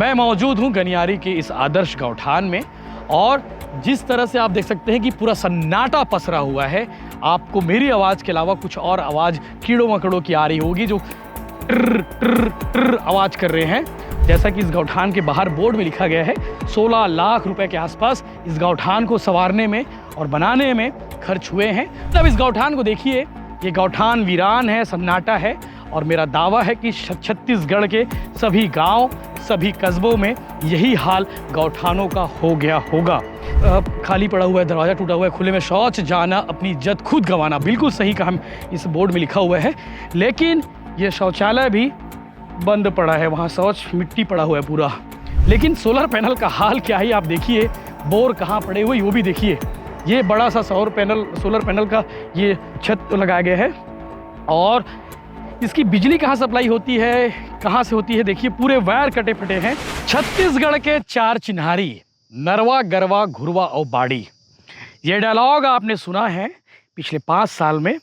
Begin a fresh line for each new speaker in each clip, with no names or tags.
मैं मौजूद हूं गनियारी के इस आदर्श गौठान में और जिस तरह से आप देख सकते हैं कि पूरा सन्नाटा पसरा हुआ है। आपको मेरी आवाज़ के अलावा कुछ और आवाज़ कीड़ों मकड़ों की आ रही होगी जो ट्र ट्र ट्र आवाज़ कर रहे हैं। जैसा कि इस गौठान के बाहर बोर्ड में लिखा गया है 16 लाख रुपए के आसपास इस गौठान को संवारने में और बनाने में खर्च हुए हैं। तब इस गौठान को देखिए, ये गौठान वीरान है, सन्नाटा है और मेरा दावा है कि छत्तीसगढ़ के सभी गांव, सभी कस्बों में यही हाल गौठानों का हो गया होगा। खाली पड़ा हुआ है, दरवाज़ा टूटा हुआ है, खुले में शौच जाना, अपनी इज्जत खुद गंवाना, बिल्कुल सही कहा इस बोर्ड में लिखा हुआ है। लेकिन ये शौचालय भी बंद पड़ा है, वहाँ शौच मिट्टी पड़ा हुआ है पूरा। लेकिन सोलर पैनल का हाल क्या है आप देखिए, बोर कहाँ पड़े हुए वो भी देखिए। ये बड़ा सा सोलर पैनल का ये छत लगाया गया है और इसकी बिजली कहाँ सप्लाई होती है, कहाँ से होती है देखिए, पूरे वायर कटे फटे हैं। छत्तीसगढ़ के चार चिन्हारी नरवा, गरवा, घुरवा और बाड़ी, ये डायलॉग आपने सुना है पिछले 5 साल में।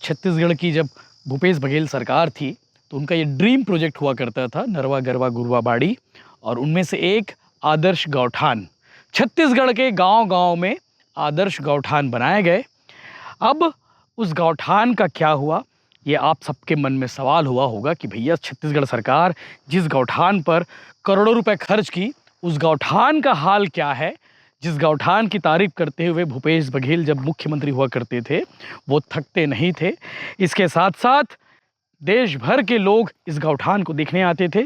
छत्तीसगढ़ की जब भूपेश बघेल सरकार थी तो उनका ये ड्रीम प्रोजेक्ट हुआ करता था, नरवा, गरवा, घुरवा, बाड़ी, और उनमें से एक आदर्श गौठान। छत्तीसगढ़ के गांव-गांव में आदर्श गौठान बनाए गए। अब उस गौठान का क्या हुआ, ये आप सबके मन में सवाल हुआ होगा कि भैया छत्तीसगढ़ सरकार जिस गौठान पर करोड़ों रुपए खर्च की, उस गौठान का हाल क्या है। जिस गौठान की तारीफ करते हुए भूपेश बघेल जब मुख्यमंत्री हुआ करते थे वो थकते नहीं थे। इसके साथ साथ देश भर के लोग इस गौठान को देखने आते थे,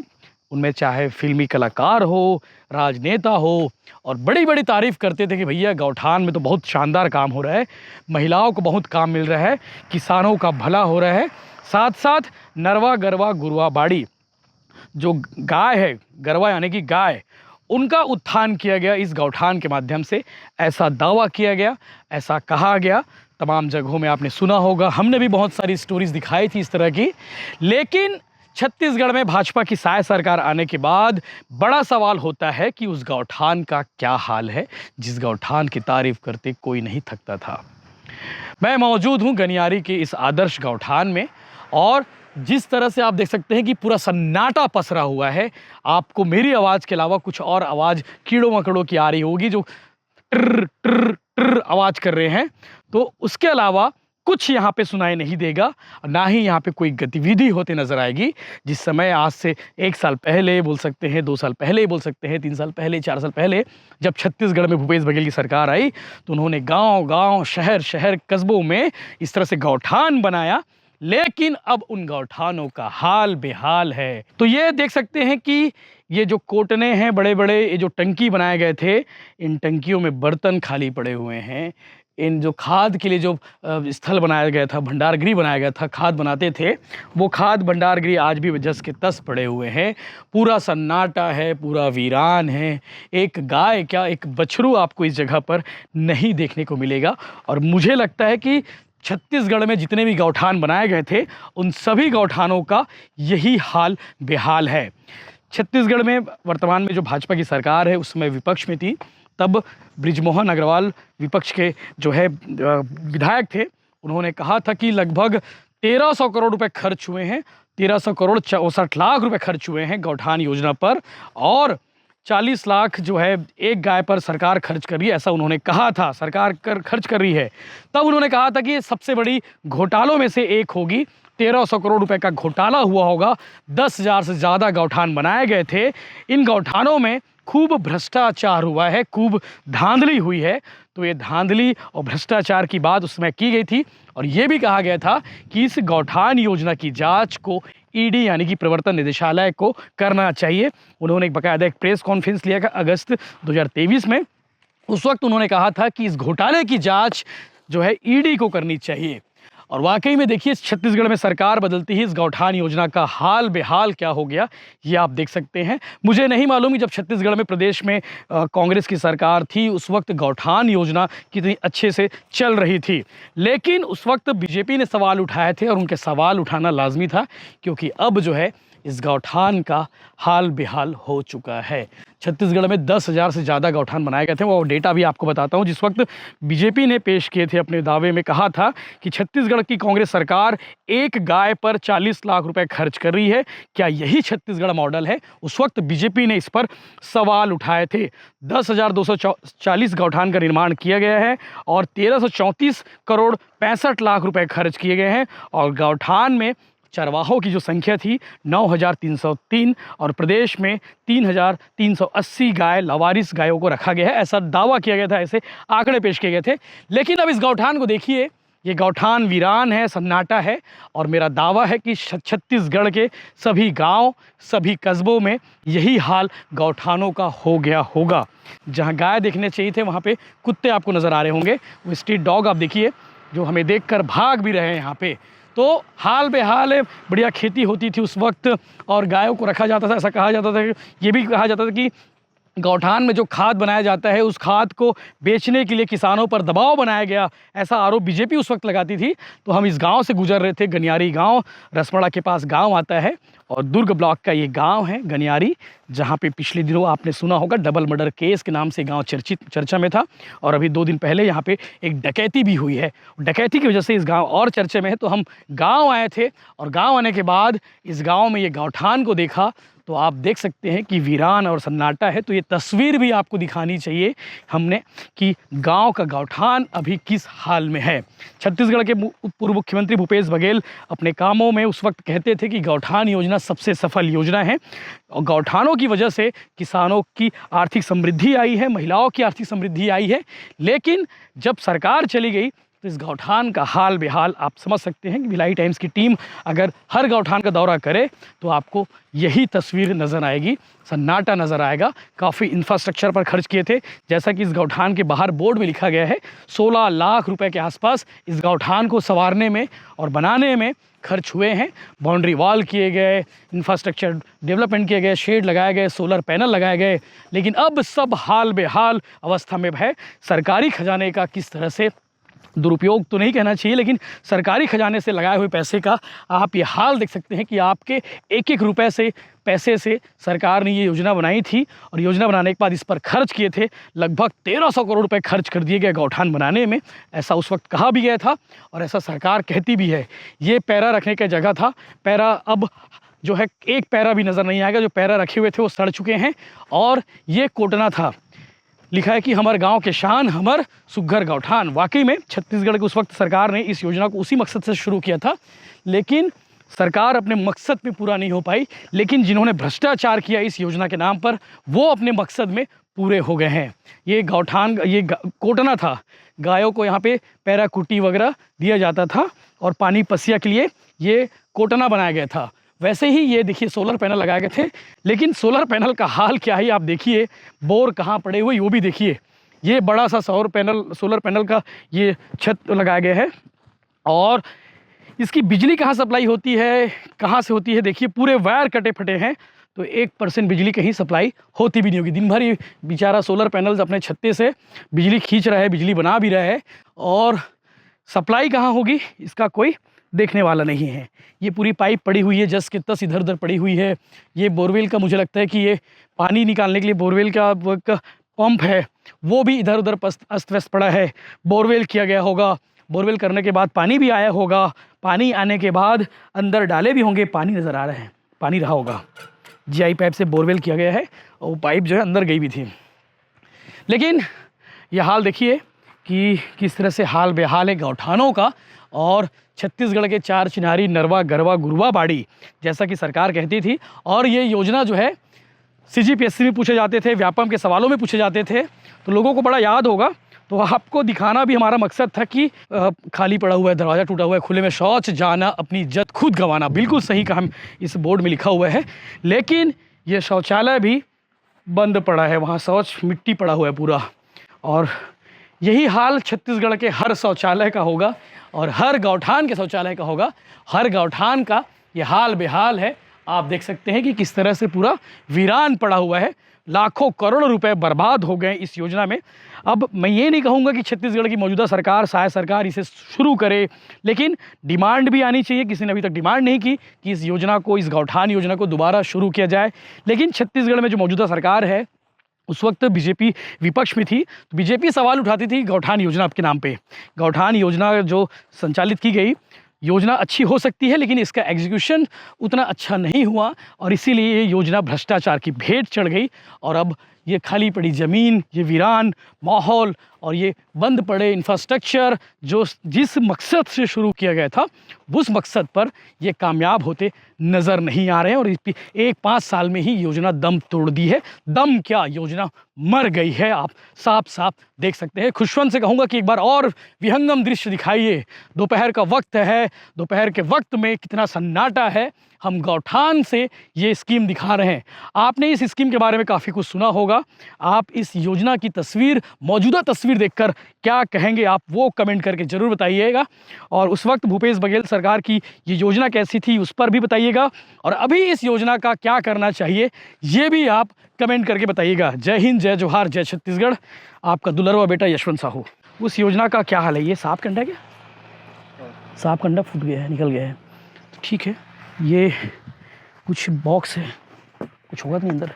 उनमें चाहे फिल्मी कलाकार हो, राजनेता हो, और बड़ी बड़ी तारीफ़ करते थे कि भैया गौठान में तो बहुत शानदार काम हो रहा है, महिलाओं को बहुत काम मिल रहा है, किसानों का भला हो रहा है। साथ साथ नरवा, गरवा, घुरवा, बाड़ी जो गाय है, गरवा यानी कि गाय, उनका उत्थान किया गया इस गौठान के माध्यम से, ऐसा दावा किया गया, ऐसा कहा गया। तमाम जगहों में आपने सुना होगा, हमने भी बहुत सारी स्टोरीज दिखाई थी इस तरह की। लेकिन छत्तीसगढ़ में भाजपा की साय सरकार आने के बाद बड़ा सवाल होता है कि उस गौठान का क्या हाल है जिस गौठान की तारीफ करते कोई नहीं थकता था। मैं मौजूद हूं गनियारी के इस आदर्श गौठान में और जिस तरह से आप देख सकते हैं कि पूरा सन्नाटा पसरा हुआ है। आपको मेरी आवाज़ के अलावा कुछ और आवाज़ कीड़ों मकड़ों की आ रही होगी जो ट्र ट्र ट्र आवाज़ कर रहे हैं, तो उसके अलावा कुछ यहाँ पे सुनाई नहीं देगा, ना ही यहाँ पे कोई गतिविधि होते नजर आएगी। जिस समय आज से 1 साल पहले बोल सकते हैं, 2 साल पहले बोल सकते हैं, 3 साल पहले, 4 साल पहले जब छत्तीसगढ़ में भूपेश बघेल की सरकार आई तो उन्होंने गांव-गांव, शहर-शहर, कस्बों में इस तरह से गौठान बनाया। लेकिन अब उन गौठानों का हाल बेहाल है। तो ये देख सकते हैं कि ये जो कोटने हैं बड़े-बड़े, ये जो टंकी बनाए गए थे, इन टंकियों में बर्तन खाली पड़े हुए हैं। इन जो खाद के लिए जो स्थल बनाया गया था, भंडारगृह बनाया गया था, खाद बनाते थे, वो खाद भंडारगृह आज भी जस के तस पड़े हुए हैं। पूरा सन्नाटा है, पूरा वीरान है। एक गाय क्या, एक बछरू आपको इस जगह पर नहीं देखने को मिलेगा। और मुझे लगता है कि छत्तीसगढ़ में जितने भी गौठान बनाए गए थे उन सभी गौठानों का यही हाल बेहाल है। छत्तीसगढ़ में वर्तमान में जो भाजपा की सरकार है उस समय विपक्ष में थी, तब बृजमोहन अग्रवाल विपक्ष के जो है विधायक थे। उन्होंने कहा था कि लगभग 1300 करोड़ रुपए खर्च हुए हैं, 1300 करोड़ 64 लाख रुपए खर्च हुए हैं गौठान योजना पर, और 40 लाख जो है एक गाय पर सरकार खर्च कर रही है, ऐसा उन्होंने कहा था। सरकार खर्च कर रही है। तब उन्होंने कहा था कि ये सबसे बड़ी घोटालों में से एक होगी, 1300 करोड़ रुपए का घोटाला हुआ होगा। 10,000 से ज़्यादा गौठान बनाए गए थे। इन गौठानों में खूब भ्रष्टाचार हुआ है, खूब धांधली हुई है। तो ये धांधली और भ्रष्टाचार की बात उसमें की गई थी और ये भी कहा गया था कि इस गौठान योजना की जांच को ईडी यानी कि प्रवर्तन निदेशालय को करना चाहिए। उन्होंने एक बाकायदा एक प्रेस कॉन्फ्रेंस लिया था अगस्त 2023 में। उस वक्त उन्होंने कहा था कि इस घोटाले की जांच जो है ईडी को करनी चाहिए। और वाकई में देखिए छत्तीसगढ़ में सरकार बदलती ही इस गौठान योजना का हाल बेहाल क्या हो गया ये आप देख सकते हैं। मुझे नहीं मालूम कि जब छत्तीसगढ़ में प्रदेश में कांग्रेस की सरकार थी उस वक्त गौठान योजना कितनी अच्छे से चल रही थी, लेकिन उस वक्त बीजेपी ने सवाल उठाए थे और उनके सवाल उठाना लाजमी था, क्योंकि अब जो है इस गौठान का हाल बेहाल हो चुका है। छत्तीसगढ़ में 10,000 से ज़्यादा गौठान बनाए गए थे। वो डेटा भी आपको बताता हूँ। जिस वक्त बीजेपी ने पेश किए थे अपने दावे में, कहा था कि छत्तीसगढ़ की कांग्रेस सरकार एक गाय पर 40 लाख रुपए खर्च कर रही है, क्या यही छत्तीसगढ़ मॉडल है? उस वक्त बीजेपी ने इस पर सवाल उठाए थे। 10,240 गौठान का निर्माण किया गया है और 1334 करोड़ 65 लाख रुपए खर्च किए गए हैं और गौठान में चरवाहों की जो संख्या थी 9,303 और प्रदेश में 3,380 गाय लवारिस गायों को रखा गया है, ऐसा दावा किया गया था, ऐसे आंकड़े पेश किए गए थे। लेकिन अब इस गौठान को देखिए, ये गौठान वीरान है, सन्नाटा है और मेरा दावा है कि छत्तीसगढ़ के सभी गांव, सभी कस्बों में यही हाल गौठानों का हो गया होगा। जहां गाय देखने चाहिए थे वहां पे कुत्ते आपको नज़र आ रहे होंगे। वो स्ट्रीट डॉग आप देखिए जो हमें देखकर भाग भी रहे हैं यहाँ पे। तो हाल बेहाल है। बढ़िया खेती होती थी उस वक्त और गायों को रखा जाता था। ऐसा कहा जाता था, ये भी कहा जाता था कि गौठान में जो खाद बनाया जाता है उस खाद को बेचने के लिए किसानों पर दबाव बनाया गया, ऐसा आरोप बीजेपी उस वक्त लगाती थी। तो हम इस गांव से गुजर रहे थे, गनियारी गांव, रसमड़ा के पास गांव आता है और दुर्ग ब्लॉक का ये गांव है गनियारी, जहां पे पिछले दिनों आपने सुना होगा डबल मर्डर केस के नाम से गांव चर्चा में था और अभी 2 दिन पहले यहाँ पे एक डकैती भी हुई है। डकैती की वजह से इस गांव और चर्चे में है। तो हम गांव आए थे और गांव आने के बाद इस गांव में ये गौठान को देखा तो आप देख सकते हैं कि वीरान और सन्नाटा है। तो ये तस्वीर भी आपको दिखानी चाहिए हमने कि गांव का गौठान अभी किस हाल में है। छत्तीसगढ़ के पूर्व मुख्यमंत्री भूपेश बघेल अपने कामों में उस वक्त कहते थे कि गौठान योजना सबसे सफल योजना है और गौठानों की वजह से किसानों की आर्थिक समृद्धि आई है, महिलाओं की आर्थिक समृद्धि आई है। लेकिन जब सरकार चली गई तो इस गौठान का हाल बेहाल आप समझ सकते हैं कि भिलाई टाइम्स की टीम अगर हर गौठान का दौरा करे तो आपको यही तस्वीर नज़र आएगी, सन्नाटा नज़र आएगा। काफ़ी इंफ्रास्ट्रक्चर पर खर्च किए थे, जैसा कि इस गौठान के बाहर बोर्ड में लिखा गया है 16 लाख रुपए के आसपास इस गौठान को संवारने में और बनाने में खर्च हुए हैं। बाउंड्री वॉल किए गए, इंफ्रास्ट्रक्चर डेवलपमेंट किए गए, शेड लगाए गए, सोलर पैनल लगाए गए, लेकिन अब सब हाल बेहाल अवस्था में है। सरकारी खजाने का किस तरह से दुरुपयोग तो नहीं कहना चाहिए, लेकिन सरकारी खजाने से लगाए हुए पैसे का आप ये हाल देख सकते हैं कि आपके एक एक रुपए से पैसे से सरकार ने ये योजना बनाई थी और योजना बनाने के बाद इस पर खर्च किए थे लगभग 1300 करोड़ रुपए खर्च कर दिए गए गौठान बनाने में। ऐसा उस वक्त कहा भी गया था और ऐसा सरकार कहती भी है। ये पैरा रखने का जगह था, पैरा अब जो है एक पैरा भी नज़र नहीं आएगा। जो पैरा रखे हुए थे वो सड़ चुके हैं और ये कोटना था। लिखा है कि हमारे गांव के शान हमर सुघर गौठान। वाकई में छत्तीसगढ़ की उस वक्त सरकार ने इस योजना को उसी मकसद से शुरू किया था, लेकिन सरकार अपने मकसद में पूरा नहीं हो पाई। लेकिन जिन्होंने भ्रष्टाचार किया इस योजना के नाम पर वो अपने मकसद में पूरे हो गए हैं। ये गौठान, ये कोटना था, गायों को यहाँ पे पैरा कुटी वगैरह दिया जाता था और पानी पसिया के लिए ये कोटना बनाया गया था। वैसे ही ये देखिए सोलर पैनल लगाए गए थे, लेकिन सोलर पैनल का हाल क्या है आप देखिए, बोर कहाँ पड़े हुए वो भी देखिए। ये बड़ा सा सोलर पैनल का ये छत लगाया गया है और इसकी बिजली कहाँ सप्लाई होती है, कहाँ से होती है देखिए, पूरे वायर कटे फटे हैं। तो 1% बिजली कहीं सप्लाई होती भी नहीं होगी। दिन भर ये बेचारा सोलर पैनल्स अपने छत्ते से बिजली खींच रहा है, बिजली बना भी रहा है और सप्लाई कहाँ होगी इसका कोई देखने वाला नहीं है। ये पूरी पाइप पड़ी हुई है, जस के तस इधर उधर पड़ी हुई है। ये बोरवेल का मुझे लगता है कि ये पानी निकालने के लिए बोरवेल का पंप है, वो भी इधर उधर अस्त व्यस्त पड़ा है। बोरवेल किया गया होगा, बोरवेल करने के बाद पानी भी आया होगा, पानी आने के बाद अंदर डाले भी होंगे, पानी नज़र आ रहा है, पानी रहा होगा। जीआई पाइप से बोरवेल किया गया है और वो पाइप जो है अंदर गई भी थी। लेकिन यह हाल देखिए कि किस तरह से हाल बेहाल है गौठानों का। और छत्तीसगढ़ के 4 चिनारी, नरवा, गरवा, गुरवा, बाड़ी जैसा कि सरकार कहती थी। और ये योजना जो है CGPSC में पूछे जाते थे, व्यापम के सवालों में पूछे जाते थे, तो लोगों को बड़ा याद होगा। तो आपको दिखाना भी हमारा मकसद था कि खाली पड़ा हुआ है, दरवाज़ा टूटा हुआ है, खुले में शौच जाना, अपनी इज्जत खुद गंवाना। बिल्कुल सही कहा, इस बोर्ड में लिखा हुआ है। लेकिन ये शौचालय भी बंद पड़ा है, वहाँ शौच मिट्टी पड़ा हुआ है पूरा। और यही हाल छत्तीसगढ़ के हर शौचालय का होगा और हर गौठान के शौचालय का होगा। हर गौठान का ये हाल बेहाल है। आप देख सकते हैं कि किस तरह से पूरा वीरान पड़ा हुआ है। लाखों करोड़ों रुपए बर्बाद हो गए इस योजना में। अब मैं ये नहीं कहूँगा कि छत्तीसगढ़ की मौजूदा सरकार, सहायक सरकार इसे शुरू करे, लेकिन डिमांड भी आनी चाहिए। किसी ने अभी तक डिमांड नहीं की कि इस योजना को, इस गौठान योजना को दोबारा शुरू किया जाए। लेकिन छत्तीसगढ़ में जो मौजूदा सरकार है, उस वक्त बीजेपी विपक्ष में थी, तो बीजेपी सवाल उठाती थी गौठान योजना आपके नाम पे। गौठान योजना जो संचालित की गई, योजना अच्छी हो सकती है, लेकिन इसका एग्जीक्यूशन उतना अच्छा नहीं हुआ और इसीलिए ये योजना भ्रष्टाचार की भेंट चढ़ गई। और अब ये खाली पड़ी ज़मीन, ये वीरान माहौल और ये बंद पड़े इंफ्रास्ट्रक्चर जो जिस मकसद से शुरू किया गया था, उस मकसद पर ये कामयाब होते नज़र नहीं आ रहे हैं। और एक 5 साल में ही योजना दम तोड़ दी है। दम क्या, योजना मर गई है। आप साफ साफ देख सकते हैं। खुशवंत से कहूँगा कि एक बार और विहंगम दृश्य दिखाइए। दोपहर का वक्त है, दोपहर के वक्त में कितना सन्नाटा है। हम गौठान से ये स्कीम दिखा रहे हैं। आपने इस स्कीम के बारे में काफ़ी कुछ सुना होगा। आप इस योजना की तस्वीर, मौजूदा तस्वीर देखकर क्या कहेंगे, आप वो कमेंट करके ज़रूर बताइएगा। और उस वक्त भूपेश बघेल सरकार की ये योजना कैसी थी, उस पर भी बताइएगा। और अभी इस योजना का क्या करना चाहिए, ये भी आप कमेंट करके बताइएगा। जय हिंद, जय जोहार, जय छत्तीसगढ़। आपका दुलरवा बेटा यशवंत साहू। उस योजना का क्या हाल है? ये सांप कंडा क्या? सांप कंडा फूट गया है, निकल गया है। ठीक है, ये कुछ बॉक्स है, कुछ होगा नहीं अंदर।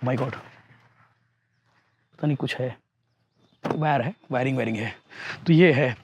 माय गॉड, पता नहीं कुछ है, वायर है, वायरिंग है। तो ये है